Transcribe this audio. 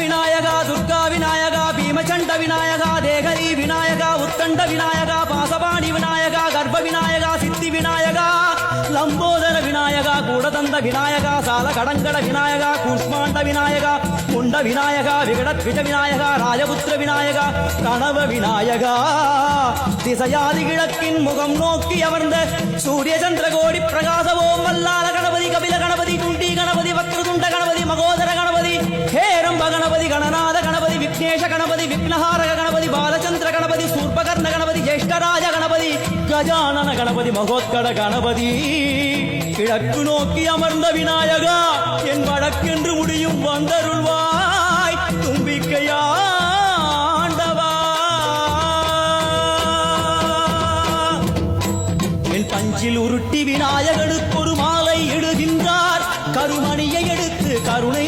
விநாயகா துர்கா விநாயகா பீமச்சண்ட விநாயகா தேகரி விநாயகா உத்தண்ட விநாயகா பாசபாணி விநாயகா கர்ப்ப விநாயகா சித்தி விநாயகா லம்போதர விநாயகா கூடதந்த விநாயகா சால கடங்கட விநாயகா கூஷ்மாண்ட விநாயகா முண்ட விநாயகா விகடத்விஜ விநாயகா ராஜபுத்திர விநாயகா கணவ விநாயகா திசையாதி கிழக்கின் முகம் நோக்கி அமர்ந்த சூரிய சந்திர கோடி பிரகாசவோம் வல்லால கணபதி கபில கணபதி துண்டி கணபதி வக்ரதுண்ட கணபதி மகோதர கணபதி ஹேரம்ப கணபதி கணநாத கணபதி விக்னேஷ கணபதி விக்னஹாரக கணபதி பாலச்சந்திர கணபதி சூர்பகர்ண கணபதி ஜேஷ்டராஜ கணபதி கஜானன கணபதி மகோத்கட கணபதி கிழக்கு நோக்கி அமர்ந்த விநாயகா என் வழக்கென்று முடியும் வந்தருள்வாய் தும்பிக்கையாண்டவா என் பஞ்சில் உருட்டி விநாயகனுக்கு ஒரு மாலை இடுகின்றார் கருமணியை எடுத்து கருணை